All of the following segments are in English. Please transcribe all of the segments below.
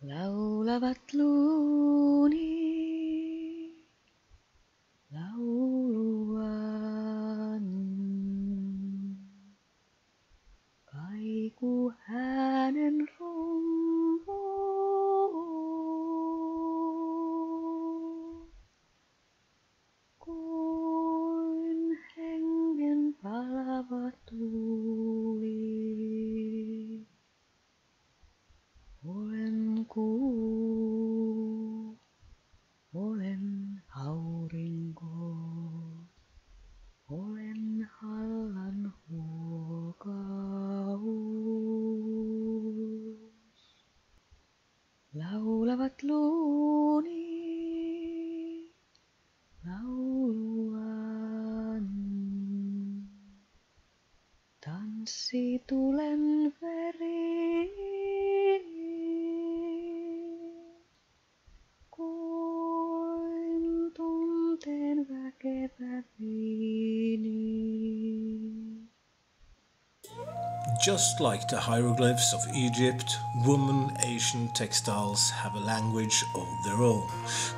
Laulavat luuni lauluaan. Kaiku äänen rumpu. Kuin hengen palava tuuli. Olen kuu, olen aurinko, olen hallan huokaus. Laulavat luuni lauluaan. Tanssi tulen veri, kuin tunteen väkevä viini. Just like the hieroglyphs of Egypt, women Asian textiles have a language of their own,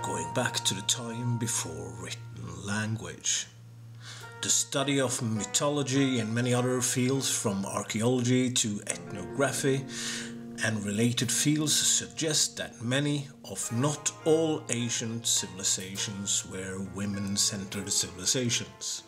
going back to the time before written language. The study of mythology and many other fields from archaeology to ethnography and related fields suggest that many, if not all, ancient civilizations were women-centered civilizations.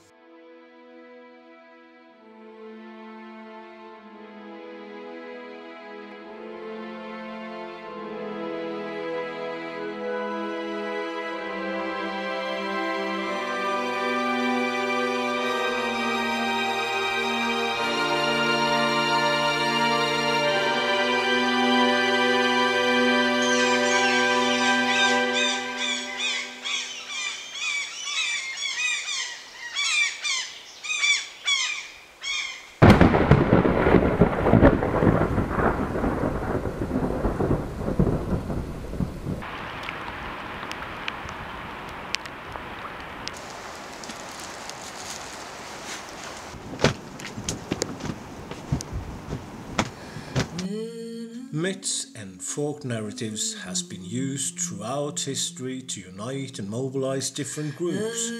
Myths and folk narratives has been used throughout history to unite and mobilize different groups.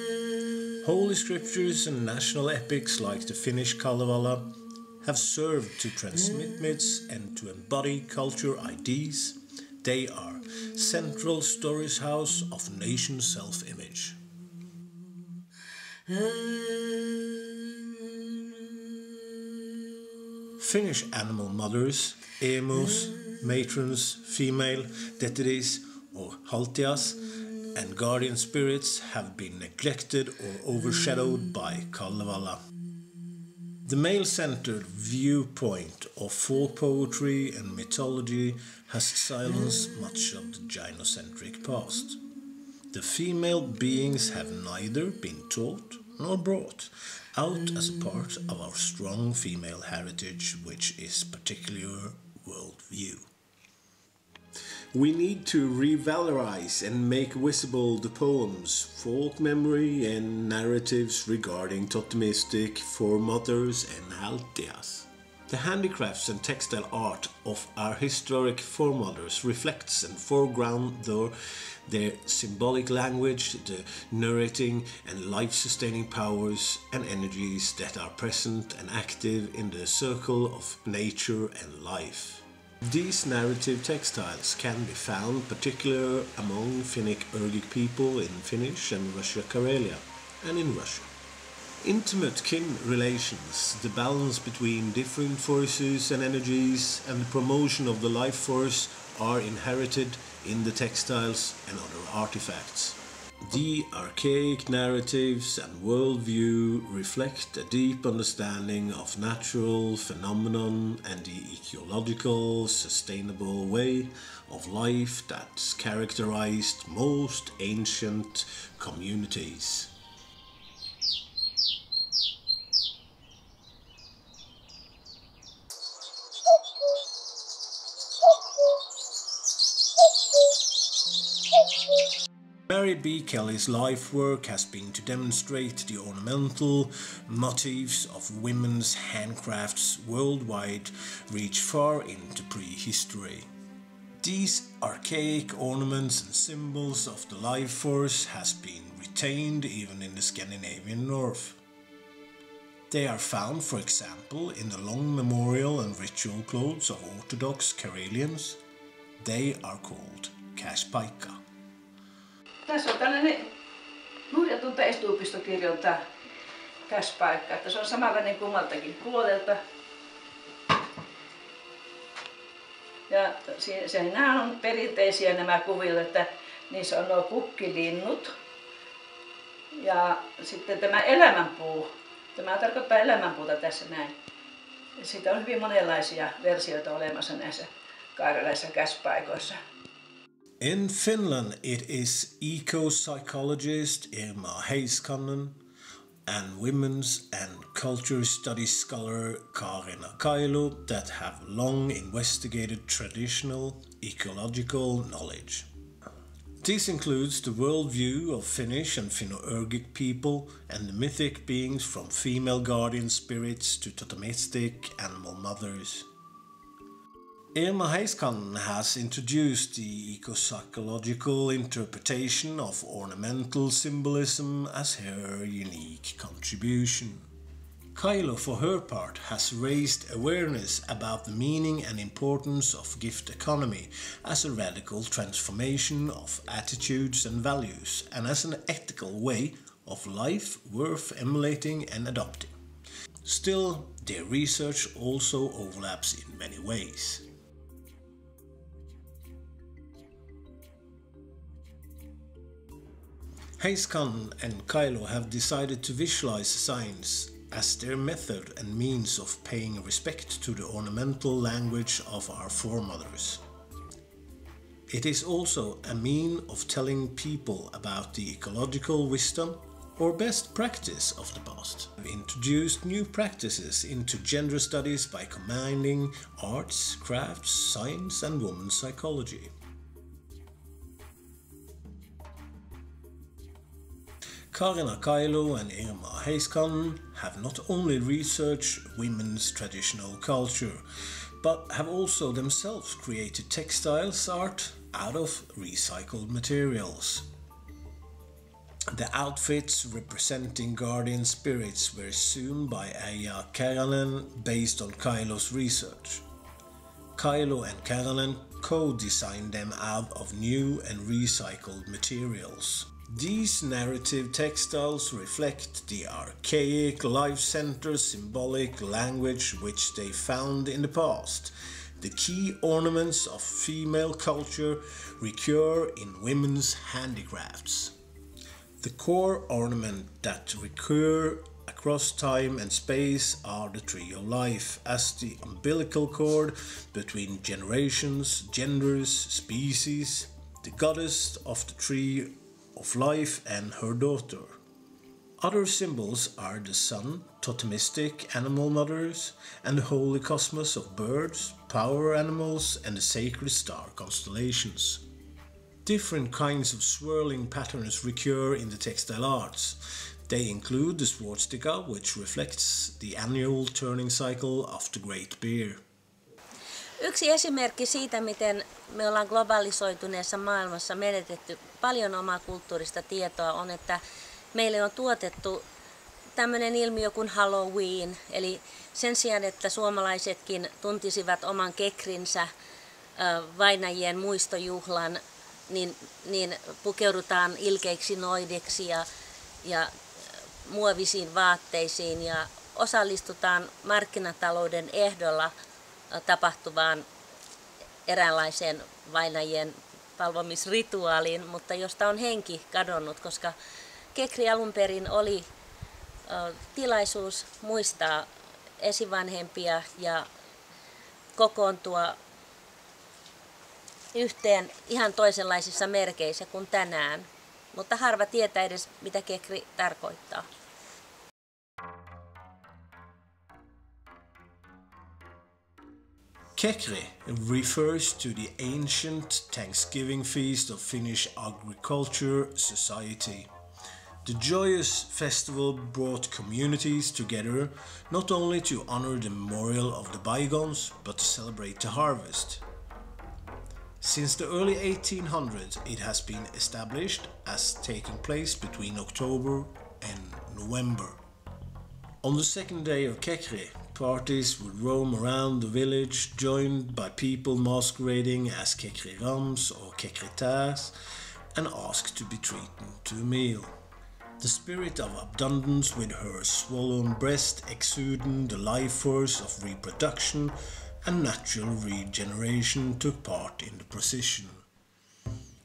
Holy scriptures and national epics like the Finnish Kalevala have served to transmit myths and to embody culture ideas. They are central stories house of nation self-image. Finnish animal mothers, emus, matrons, female deities or haltias, and guardian spirits have been neglected or overshadowed by Kalevala. The male-centered viewpoint of folk poetry and mythology has silenced much of the gynocentric past. The female beings have neither been taught nor brought out as a part of our strong female heritage, which is particular worldview. We need to revalorize and make visible the poems, folk memory and narratives regarding totemistic foremothers and haltias. The handicrafts and textile art of our historic foremothers reflects and foreground their symbolic language, the narrating and life-sustaining powers and energies that are present and active in the circle of nature and life. These narrative textiles can be found particularly among Finnic Ugric people in Finnish and Russia Karelia and in Russia. Intimate kin relations, the balance between different forces and energies and the promotion of the life force are inherited in the textiles and other artifacts. The archaic narratives and worldview reflect a deep understanding of natural phenomenon and the ecological, sustainable way of life that's characterized most ancient communities. Mary B. Kelly's life work has been to demonstrate the ornamental motifs of women's handcrafts worldwide reach far into prehistory. These archaic ornaments and symbols of the life force has been retained even in the Scandinavian north. They are found, for example, in the long memorial and ritual clothes of Orthodox Karelians. They are called käspaikka. Tässä on tällainen Nurjatun estuupisto kirjoittaa käspaikka, että se on samanlainen kummaltakin puolelta. Ja nämä on perinteisiä nämä kuviot, että niissä on nuo kukkilinnut. Ja sitten tämä elämänpuu. Tämä tarkoittaa elämänpuuta tässä näin. Siitä on hyvin monenlaisia versioita olemassa näissä kairalaisissa käspaikoissa. In Finland it is eco-psychologist Irma Heiskanen and women's and culture studies scholar Kaarina Kailo that have long investigated traditional ecological knowledge. This includes the worldview of Finnish and Finno-Ugric people and the mythic beings from female guardian spirits to totemistic animal mothers. Irma Heiskanen has introduced the eco-psychological interpretation of ornamental symbolism as her unique contribution. Kailo, for her part, has raised awareness about the meaning and importance of gift economy as a radical transformation of attitudes and values and as an ethical way of life worth emulating and adopting. Still, their research also overlaps in many ways. Heiskanen and Kailo have decided to visualize science as their method and means of paying respect to the ornamental language of our foremothers. It is also a mean of telling people about the ecological wisdom or best practice of the past. We've introduced new practices into gender studies by combining arts, crafts, science and women's psychology. Kaarina Kailo and Irma Heiskanen have not only researched women's traditional culture, but have also themselves created textiles art out of recycled materials. The outfits representing guardian spirits were sewn by Eija Keränen based on Kailo's research. Kailo and Keränen co-designed them out of new and recycled materials. These narrative textiles reflect the archaic life-center symbolic language which they found in the past. The key ornaments of female culture recur in women's handicrafts. The core ornament that recur across time and space are the tree of life as the umbilical cord between generations, genders, species, the goddess of the tree of life and her daughter. Other symbols are the sun, totemistic animal mothers, and the holy cosmos of birds, power animals, and the sacred star constellations. Different kinds of swirling patterns recur in the textile arts. They include the swastika, which reflects the annual turning cycle of the Great Bear. Yksi esimerkki siitä, miten me ollaan globalisoituneessa maailmassa menetetty paljon omaa kulttuurista tietoa, on, että meille on tuotettu tämmöinen ilmiö kuin Halloween. Eli sen sijaan, että suomalaisetkin tuntisivat oman kekrinsä vainajien muistojuhlan, niin pukeudutaan ilkeiksi noideksi ja muovisiin vaatteisiin ja osallistutaan markkinatalouden ehdolla tapahtuvaan eräänlaiseen vainajien palvomisrituaaliin, mutta josta on henki kadonnut, koska kekri alun perin oli tilaisuus muistaa esivanhempia ja kokoontua yhteen ihan toisenlaisissa merkeissä kuin tänään, mutta harva tietää edes, mitä kekri tarkoittaa. Kekri refers to the ancient Thanksgiving feast of Finnish Agriculture Society. The joyous festival brought communities together not only to honor the memorial of the bygones, but to celebrate the harvest. Since the early 1800s, it has been established as taking place between October and November. On the second day of Kekri, parties would roam around the village, joined by people masquerading as Kekri Rams or Kekritars, and asked to be treated to a meal. The spirit of abundance with her swollen breast exuding the life force of reproduction and natural regeneration took part in the procession.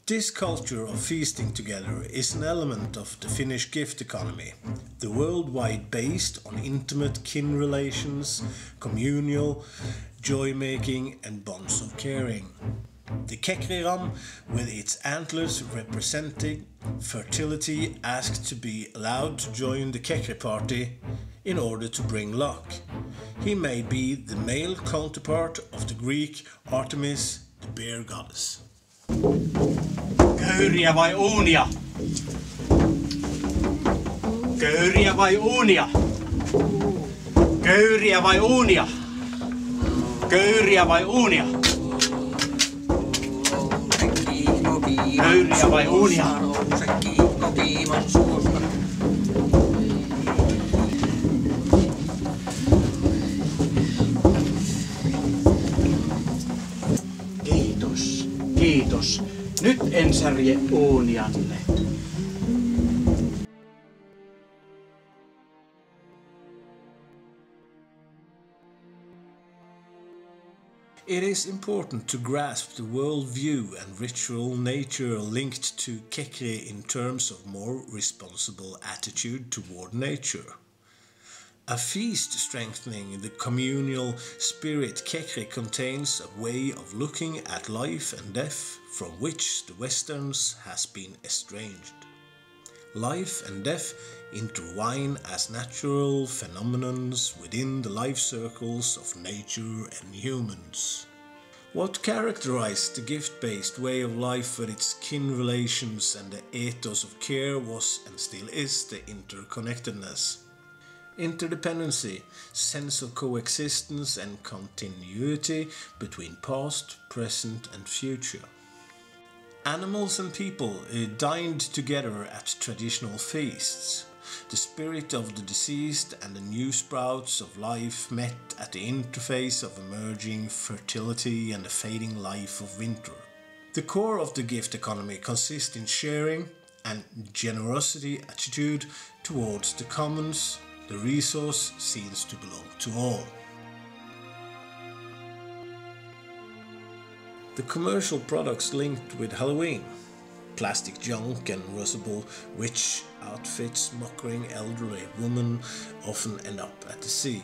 This culture of feasting together is an element of the Finnish gift economy, the worldwide based on intimate kin relations, communal joy-making and bonds of caring. The Kekri Ram, with its antlers representing fertility, asked to be allowed to join the Kekri party in order to bring luck. He may be the male counterpart of the Greek Artemis, the bear goddess. Köyriä vai uunia? Köyriä vai uunia? Köyriä vai uunia? Köyriä vai uunia? Köyriä vai uunia? Kiitos, kiitos. Nyt en särje uunianne. It is important to grasp the worldview and ritual nature linked to Kekri in terms of more responsible attitude toward nature. A feast strengthening the communal spirit, Kekri contains a way of looking at life and death from which the Westerns has been estranged. Life and death intertwine as natural phenomenons within the life circles of nature and humans. What characterized the gift-based way of life with its kin relations and the ethos of care was and still is the interconnectedness. Interdependency, sense of coexistence and continuity between past, present and future. Animals and people dined together at traditional feasts. The spirit of the deceased and the new sprouts of life met at the interface of emerging fertility and the fading life of winter. The core of the gift economy consists in sharing and generosity attitude towards the commons. The resource seems to belong to all. The commercial products linked with Halloween, plastic junk and rustable witch outfits mocking elderly women, often end up at the sea.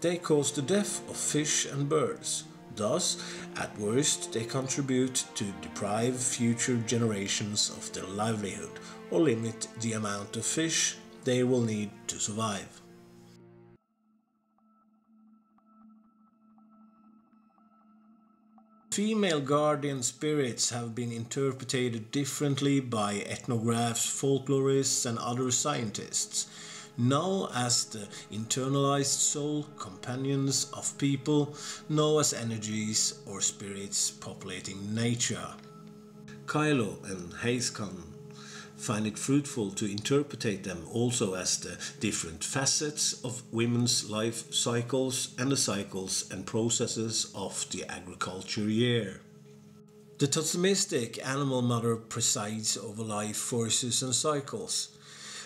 They cause the death of fish and birds. Thus, at worst, they contribute to deprive future generations of their livelihood or limit the amount of fish they will need to survive. Female guardian spirits have been interpreted differently by ethnographs, folklorists and other scientists. Now as the internalized soul companions of people, now as energies or spirits populating nature. Kylo and Hayskan find it fruitful to interpret them also as the different facets of women's life cycles and the cycles and processes of the agriculture year. The totemistic animal mother presides over life forces and cycles,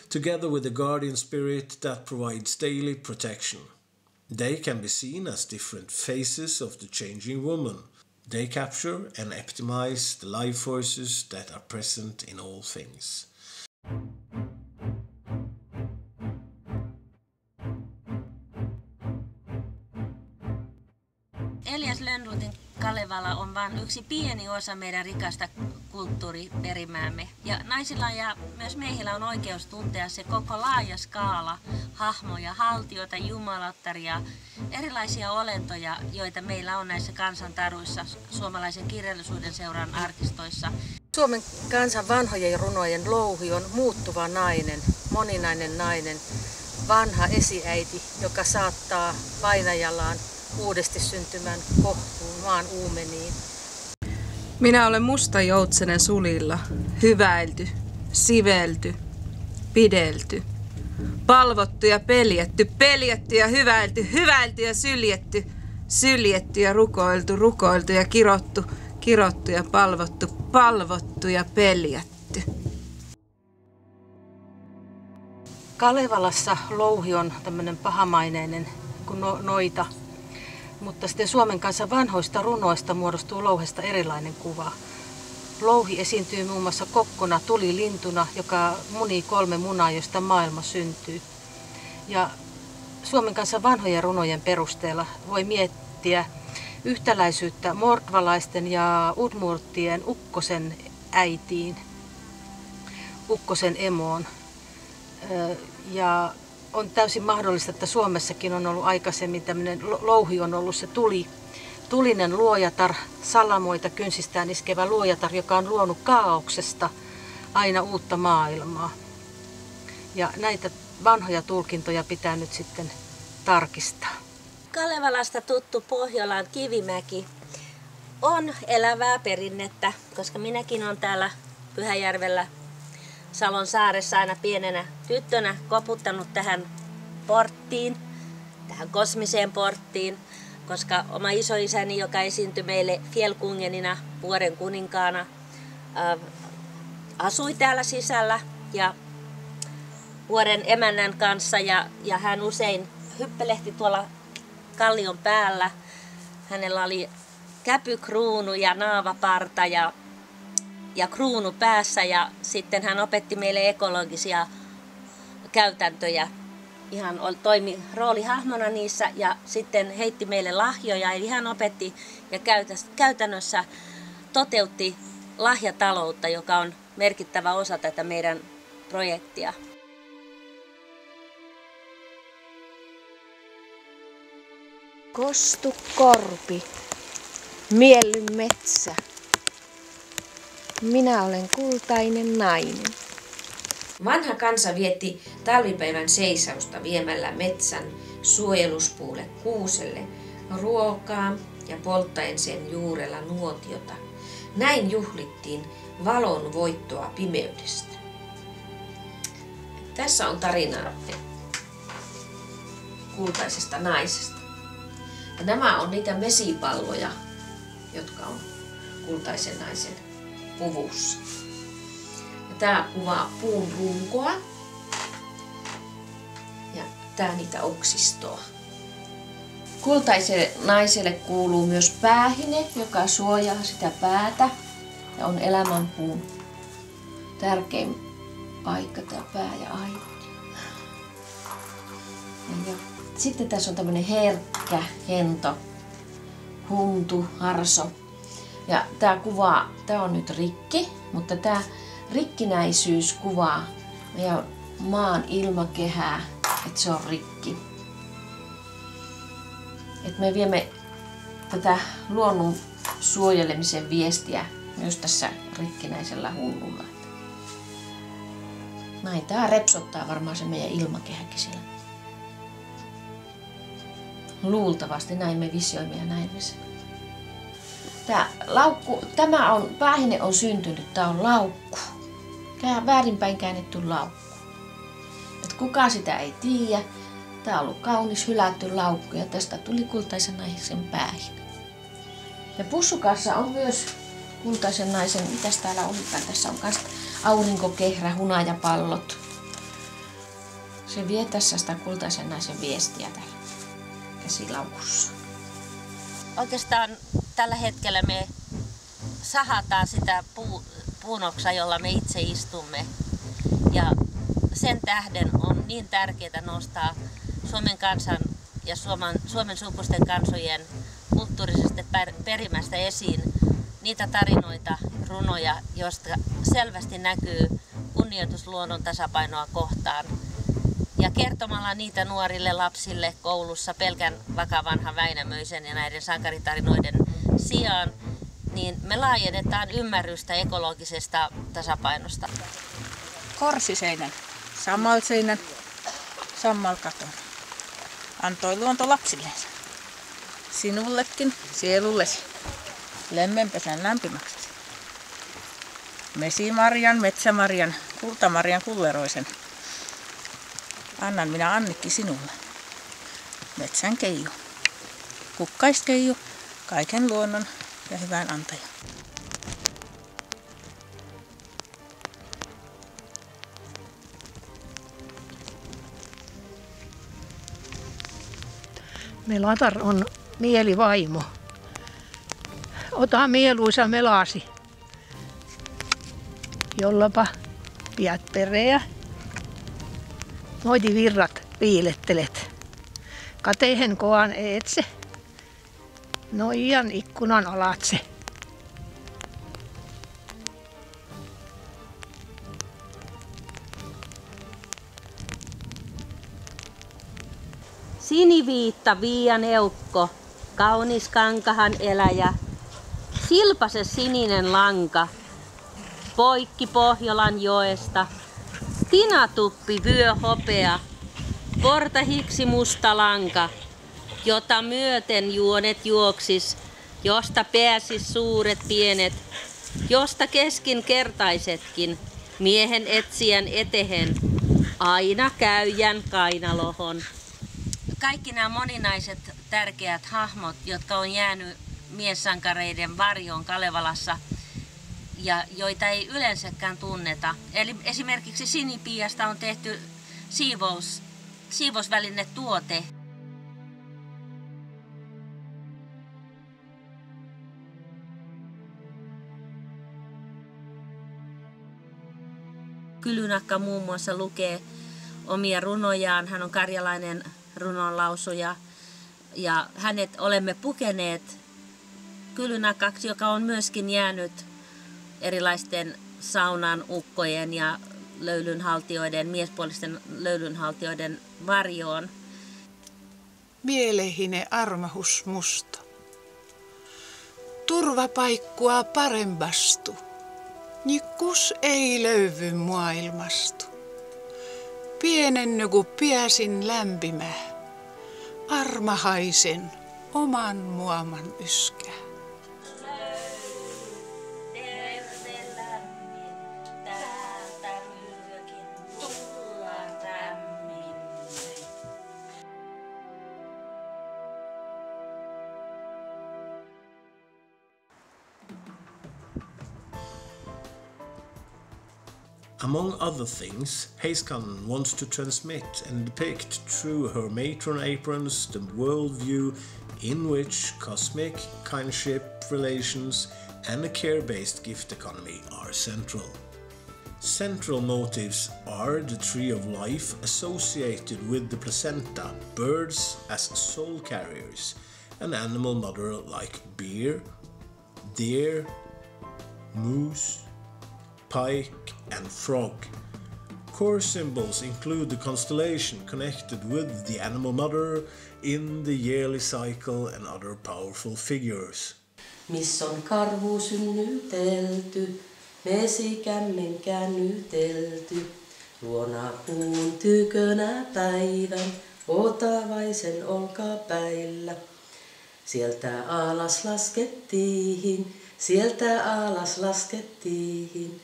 together with the guardian spirit that provides daily protection. They can be seen as different phases of the changing woman. They capture and epitomize the life forces that are present in all things. Elias Lönnrotin Kalevala on vain yksi pieni osa meidän rikasta kulttuuriperimäämme. Ja naisilla ja myös miehillä on oikeus tuntea se koko laaja skaala hahmoja, haltioita, jumalattaria, erilaisia olentoja, joita meillä on näissä kansantaruissa, suomalaisen kirjallisuuden seuran arkistoissa. Suomen kansan vanhojen runojen louhi on muuttuva nainen, moninainen nainen, vanha esiäiti, joka saattaa vainajallaan uudesti syntymän kohtuun maan uumeniin. Minä olen musta joutsenen sulilla, hyväilty, sivelty, pidelty, palvottu ja peljätty, peljätty ja hyväilty, hyväilty ja syljetty, syljetty ja rukoiltu, rukoiltu ja kirottu, kirottu ja palvottu, palvottu ja peljätty. Kalevalassa louhi on tämmöinen pahamaineinen kuin noita, mutta sitten Suomen kanssa vanhoista runoista muodostuu louhesta erilainen kuva. Louhi esiintyy muun muassa kokkona, tulilintuna, joka munii 3 munaa, josta maailma syntyy. Ja Suomen kanssa vanhojen runojen perusteella voi miettiä yhtäläisyyttä mordvalaisten ja udmurtien ukkosen äitiin, ukkosen emoon. Ja on täysin mahdollista, että Suomessakin on ollut aikaisemmin tämmöinen louhi on ollut se tulinen luojatar, salamoita kynsistään iskevä luojatar, joka on luonut kaauksesta aina uutta maailmaa. Ja näitä vanhoja tulkintoja pitää nyt sitten tarkistaa. Kalevalasta tuttu Pohjolan Kivimäki on elävää perinnettä, koska minäkin olen täällä Pyhäjärvellä Salon saaressa aina pienenä tyttönä koputtanut tähän porttiin, tähän kosmiseen porttiin, koska oma isoisäni, joka esiintyi meille Fjällkungenina, vuoren kuninkaana, asui täällä sisällä ja vuoren emännän kanssa ja hän usein hyppelehti tuolla kallion päällä. Hänellä oli käpykruunu ja naavaparta ja kruunu päässä ja sitten hän opetti meille ekologisia käytäntöjä. Ihan toimi roolihahmona niissä ja sitten heitti meille lahjoja, eli hän opetti ja käytännössä toteutti lahjataloutta, joka on merkittävä osa tätä meidän projektia. Kostu korpi, mielly metsä. Minä olen kultainen nainen. Vanha kansa vietti talvipäivän seisausta viemällä metsän suojeluspuulle kuuselle ruokaa ja polttaen sen juurella nuotiota. Näin juhlittiin valon voittoa pimeydestä. Tässä on tarina kultaisesta naisesta. Ja nämä on niitä mesipalloja, jotka on kultaisen naisen puvussa. Tämä kuvaa puun runkoa ja tämä niitä oksistoa. Kultaiselle naiselle kuuluu myös päähine, joka suojaa sitä päätä ja on elämänpuun tärkein paikka, tämä pää ja aitti. Ja sitten tässä on tämmöinen herkkä, hento, huntu, harso. Ja tämä on nyt rikki, mutta tämä rikkinäisyys kuvaa meidän maan ilmakehää, että se on rikki. Et me viemme tätä luonnon suojelemisen viestiä myös tässä rikkinäisellä hunnulla. Näin tämä repsottaa varmaan se meidän ilmakehäkin siellä. Luultavasti näin me visioimme ja näemme sen. Päähine on syntynyt, tämä on laukku. Väärinpäin käännetty laukku. Et kukaan sitä ei tiedä. Tämä on ollut kaunis hylätty laukku ja tästä tuli kultaisen naisen päähine. Ja pussukassa on myös kultaisen naisen, mitäs täällä olikaan, tässä on myös aurinkokehrä, hunajapallot. Se vie tässä sitä kultaisen naisen viestiä täällä käsilaukussa. Oikeastaan tällä hetkellä me sahataan sitä puunoksaa, jolla me itse istumme. Ja sen tähden on niin tärkeää nostaa Suomen kansan ja Suomen sukuisten kansojen kulttuurisesta perimästä esiin niitä tarinoita, runoja, joista selvästi näkyy kunnioitus luonnon tasapainoa kohtaan. Ja kertomalla niitä nuorille lapsille koulussa pelkän vakavanhan Väinämöisen ja näiden sankaritarinoiden sijaan, niin me laajennetaan ymmärrystä ekologisesta tasapainosta. Korsiseinän, sammalseinän, sammalkaton. Antoi luonto lapsilleensa. Sinullekin, sielullesi. Lemmenpesän lämpimäksi. mesimarjan, metsämarjan, kultamarjan kulleroisen. Annan minä Annikki sinulle. Metsän keiju. Kukkaiskeiju, kaiken luonnon ja hyvän antaja. Melatar on mielivaimo. Ota mieluisa melasi, jollapa piät pereä. Noiti virrat piilettelet. Kateihen koan eetse. Noijan ikkunan alatse. Siniviitta viian eukko, kaunis kankahan eläjä. Silpase sininen lanka, poikki Pohjolan joesta. Tinatuppi vyö hopea, portahiksi musta lanka, jota myöten juonet juoksis, josta pääsis suuret pienet, josta keskinkertaisetkin, miehen etsijän etehen, aina käyjän kainalohon. Kaikki nämä moninaiset tärkeät hahmot, jotka on jäänyt miessankareiden varjoon Kalevalassa ja joita ei yleensäkään tunneta. Eli esimerkiksi sinipiiasta on tehty siivousvälinetuote. Kylynakka muun muassa lukee omia runojaan. Hän on karjalainen runonlausuja ja hänet olemme pukeneet Kylynakaksi, joka on myöskin jäänyt erilaisten saunan ukkojen ja löylynhaltijoiden, miespuolisten löylynhaltijoiden varjoon. Mielehine armahus musta. Turvapaikkua parembastu. Nikkus ei löyvy maailmastu. Pienenny ku piäsin lämpimää. Armahaisen oman muoman yskää. Among other things, Heiskanen wants to transmit and depict through her matron aprons the worldview in which cosmic kinship relations and a care-based gift economy are central. Central motives are the tree of life associated with the placenta, birds as soul carriers, an animal mother like bear, deer, moose, pike and frog. Core symbols include the constellation connected with the animal mother in the yearly cycle and other powerful figures. Miss on karvu synnytelty, mesikämmen käännytelty, luona puun tykönä päivän, otavaisen olkapäillä. Sieltä alas laskettiin,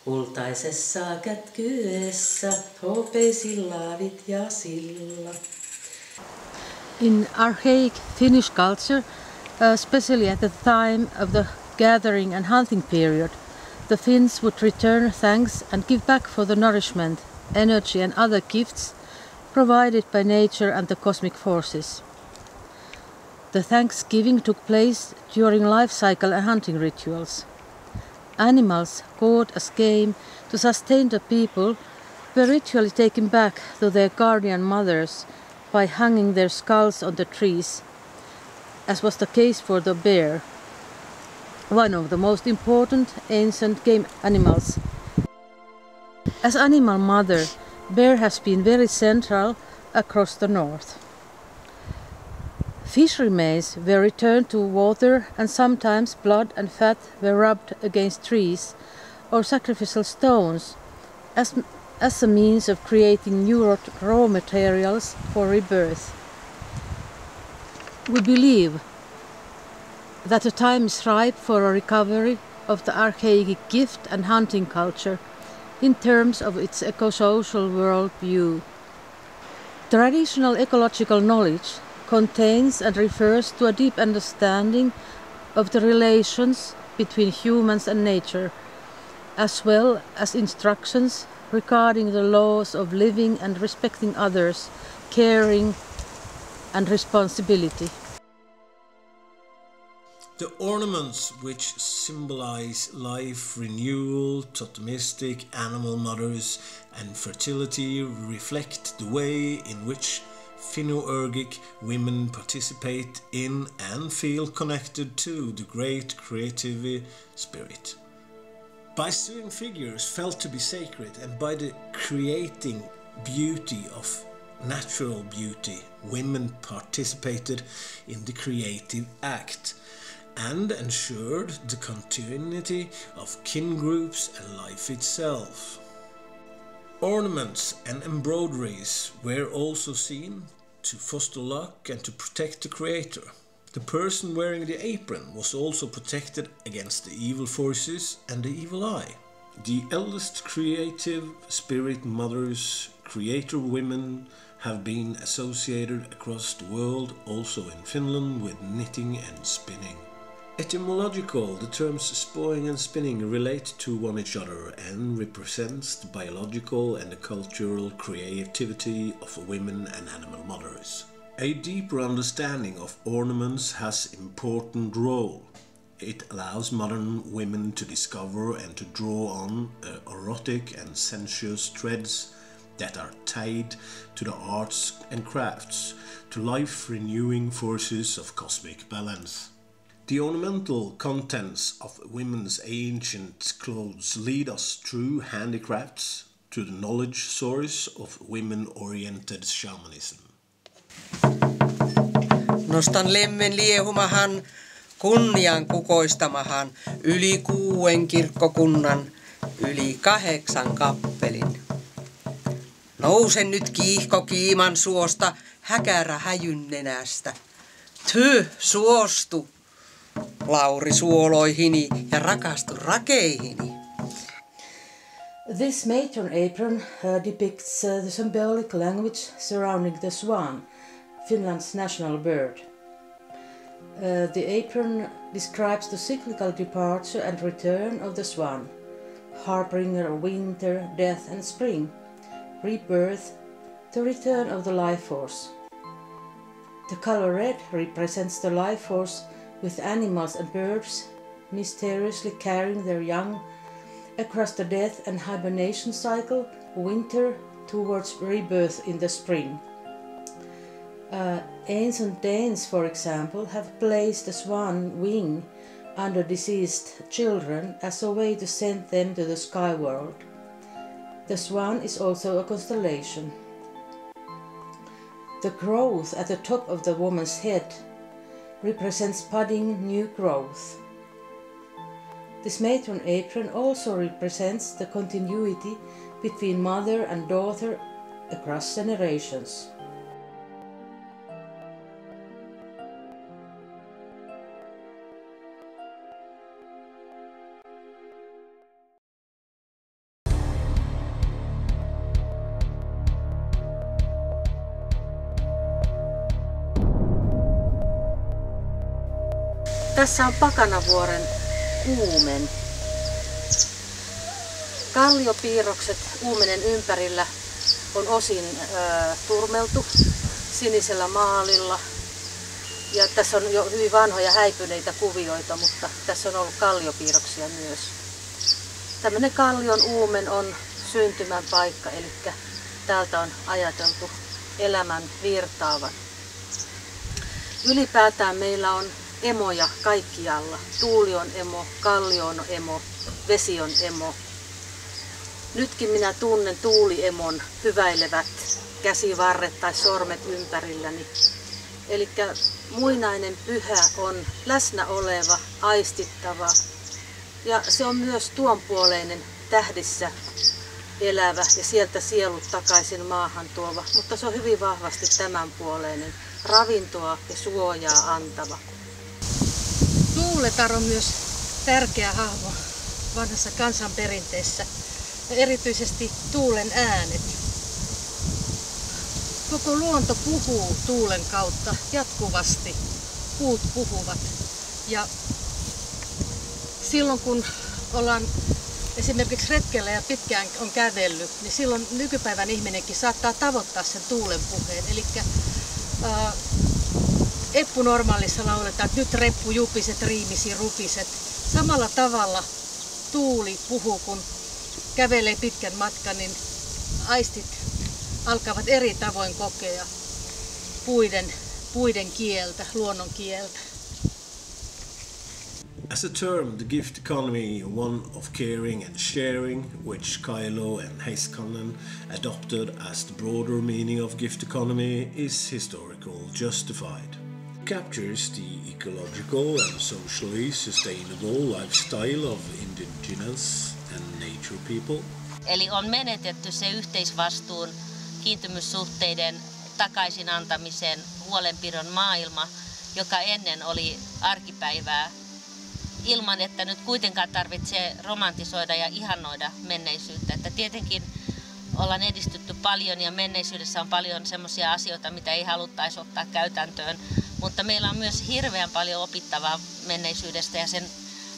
kultaisessa kätkyessä, hopeisillaavit ja silla. In archaic Finnish culture, especially at the time of the gathering and hunting period, the Finns would return thanks and give back for the nourishment, energy and other gifts provided by nature and the cosmic forces. The thanksgiving took place during life cycle and hunting rituals. Animals caught as game to sustain the people were ritually taken back to their guardian mothers by hanging their skulls on the trees, as was the case for the bear, one of the most important ancient game animals. As animal mother, bear has been very central across the north. Fish remains were returned to water and sometimes blood and fat were rubbed against trees or sacrificial stones as a means of creating new raw materials for rebirth. We believe that the time is ripe for a recovery of the archaic gift and hunting culture in terms of its eco-social worldview. Traditional ecological knowledge contains and refers to a deep understanding of the relations between humans and nature, as well as instructions regarding the laws of living and respecting others, caring and responsibility. The ornaments which symbolize life, renewal, totemistic animal mothers and fertility reflect the way in which Finno-Ugric women participate in and feel connected to the great creative spirit. By sewing figures felt to be sacred and by the creating beauty of natural beauty, women participated in the creative act and ensured the continuity of kin groups and life itself. Ornaments and embroideries were also seen to foster luck and to protect the creator. The person wearing the apron was also protected against the evil forces and the evil eye. The eldest creative spirit mothers, creator women, have been associated across the world, also in Finland, with knitting and spinning. Etymological, the terms spawning and spinning relate to one each other and represents the biological and the cultural creativity of women and animal mothers. A deeper understanding of ornaments has important role. It allows modern women to discover and to draw on erotic and sensuous threads that are tied to the arts and crafts, to life-renewing forces of cosmic balance. The ornamental contents of women's ancient clothes lead us through handicrafts to the knowledge source of women-oriented shamanism. Nostan lemmen liehumahan, kunnian kukoistamahan, yli 6 kirkkokunnan, yli 8 kappelin. Nousen nyt kiihko kiiman suosta, häkärä häjyn nenästä. Suostu! Lauri suoloihini ja rakastu rakeihini. This matron apron depicts the symbolic language surrounding the swan, Finland's national bird. The apron describes the cyclical departure and return of the swan, harbinger of winter, death and spring, rebirth, the return of the life force. The color red represents the life force with animals and birds mysteriously carrying their young across the death and hibernation cycle, winter towards rebirth in the spring. Ancient Danes, for example, have placed the swan wing under deceased children as a way to send them to the sky world. The swan is also a constellation. The growth at the top of the woman's head represents budding new growth. This matron apron also represents the continuity between mother and daughter across generations. Tässä on Pakanavuoren uumen. Kalliopiirrokset uumenen ympärillä on osin turmeltu sinisellä maalilla. Ja tässä on jo hyvin vanhoja häipyneitä kuvioita, mutta tässä on ollut kalliopiirroksia myös. Tämmöinen kallion uumen on syntymän paikka, eli täältä on ajateltu elämän virtaavan. Ylipäätään meillä on emoja kaikkialla. Tuuli on emo, kallio on emo, vesi on emo. Nytkin minä tunnen tuuliemon hyväilevät käsivarret tai sormet ympärilläni. Eli muinainen pyhä on läsnä oleva, aistittava ja se on myös tuonpuoleinen, tähdissä elävä ja sieltä sielut takaisin maahan tuova, mutta se on hyvin vahvasti tämänpuoleinen, ravintoa ja suojaa antava. Tuuletar on myös tärkeä hahmo vanhassa kansanperinteessä ja erityisesti tuulen äänet. Koko luonto puhuu tuulen kautta jatkuvasti. Puut puhuvat. Ja silloin kun ollaan esimerkiksi retkellä ja pitkään on kävellyt, niin silloin nykypäivän ihminenkin saattaa tavoittaa sen tuulen puheen. Eli Eppu Normaalissa lauletaan, että nyt reppu jupiset, riimisi rupiset. Samalla tavalla tuuli puhuu, kun kävelee pitkän matkan, niin aistit alkavat eri tavoin kokea puiden kieltä, luonnon kieltä. As a term, the gift economy, one of caring and sharing, which Kailo and Heiskanen adopted as the broader meaning of gift economy, is historical justified. It captures the ecological and socially sustainable lifestyle of indigenous and nature people. Eli on menetetty se yhteisvastuun, kiintymyssuhteiden takaisin antamisen, huolenpidon maailma, joka ennen oli arkipäivää, ilman että nyt kuitenkaan tarvitsee romantisoida ja ihannoida menneisyyttä. Että tietenkin ollaan edistytty paljon ja menneisyydessä on paljon semmoisia asioita, mitä ei haluttaisi ottaa käytäntöön, mutta meillä on myös hirveän paljon opittavaa menneisyydestä ja sen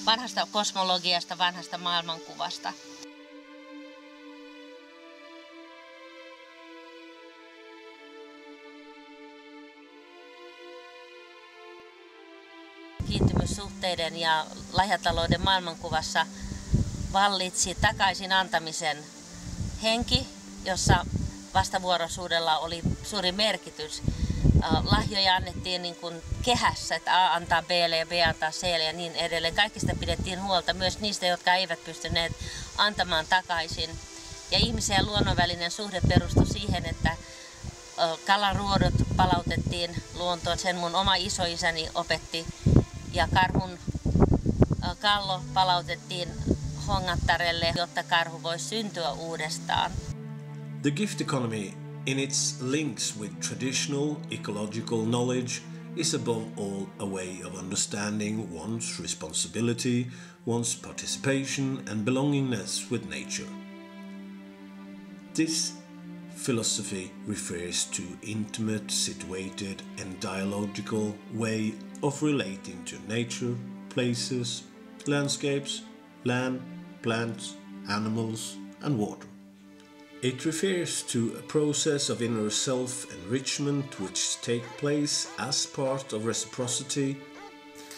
vanhasta kosmologiasta, vanhasta maailmankuvasta. Kiintymyssuhteiden ja lahjatalouden maailmankuvassa vallitsi takaisin antamisen henki, jossa vastavuoroisuudella oli suuri merkitys. Lahjoja annettiin niin kuin kehässä, että A antaa B:lle ja B antaa C:lle ja niin edelleen. Kaikista pidettiin huolta, myös niistä, jotka eivät pystyneet antamaan takaisin. Ja ihmisen ja luonnon välinen suhde perustui siihen, että kalaruodot palautettiin luontoon. Sen mun oma isoisäni opetti. Ja karhun kallo palautettiin Hongattarelle, jotta karhu voisi syntyä uudestaan. The gift economy, in its links with traditional ecological knowledge, is above all a way of understanding one's responsibility, one's participation and belongingness with nature. This philosophy refers to intimate, situated and dialogical way of relating to nature, places, landscapes, land, plants, animals and water. It refers to a process of inner self-enrichment which takes place as part of reciprocity.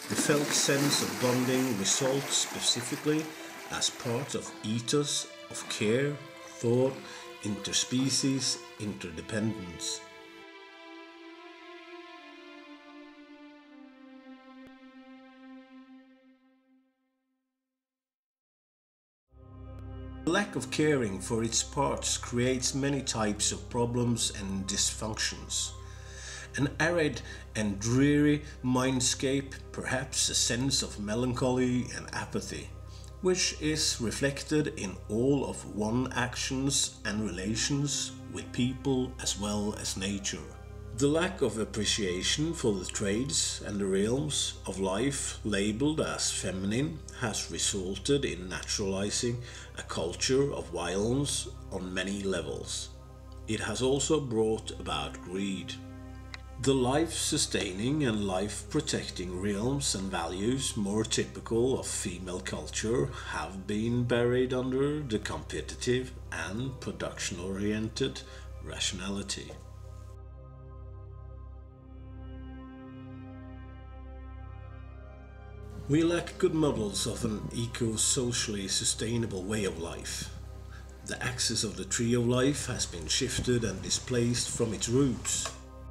The felt sense of bonding results specifically as part of ethos of care, thought, interspecies interdependence. The lack of caring for its parts creates many types of problems and dysfunctions. An arid and dreary mindscape, perhaps a sense of melancholy and apathy, which is reflected in all of one's actions and relations with people as well as nature. The lack of appreciation for the trades and the realms of life labeled as feminine has resulted in naturalizing a culture of violence on many levels. It has also brought about greed. The life-sustaining and life-protecting realms and values more typical of female culture have been buried under the competitive and production-oriented rationality. We lack good models of an eco-socially sustainable way of life. The axis of the tree of life has been shifted and displaced from its roots.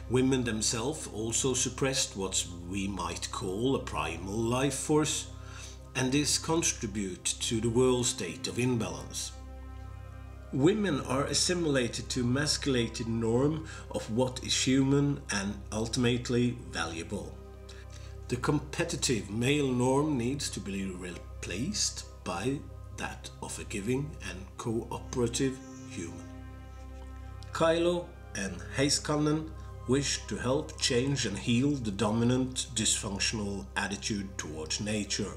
Women themselves also suppressed what we might call a primal life force, and this contributes to the world state of imbalance. Women are assimilated to emasculated norm of what is human and ultimately valuable. The competitive male norm needs to be replaced by that of a giving and cooperative human. Kailo and Heiskanen wish to help change and heal the dominant dysfunctional attitude towards nature.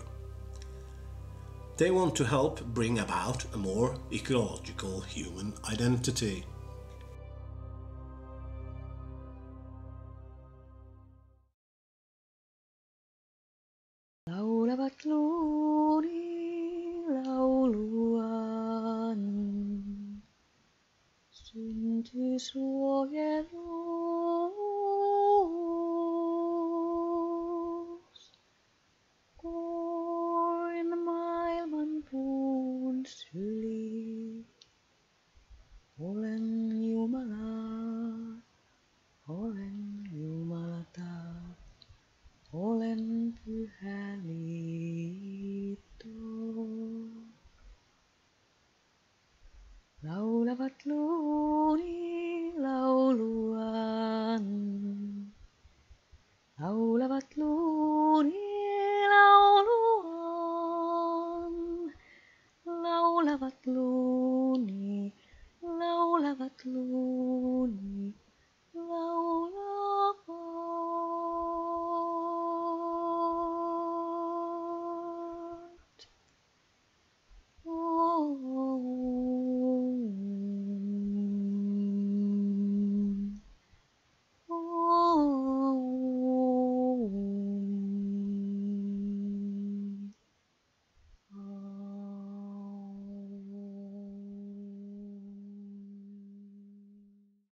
They want to help bring about a more ecological human identity. Laulavat luuni lauluaan, syntyy suojelus. Kuin maailman puun syli, olen Jumala, olen Jumalata. Olen pyhä liitto. Laulavat luuni lauluaan. Laulavat luuni lauluaan. Laulavat luuni.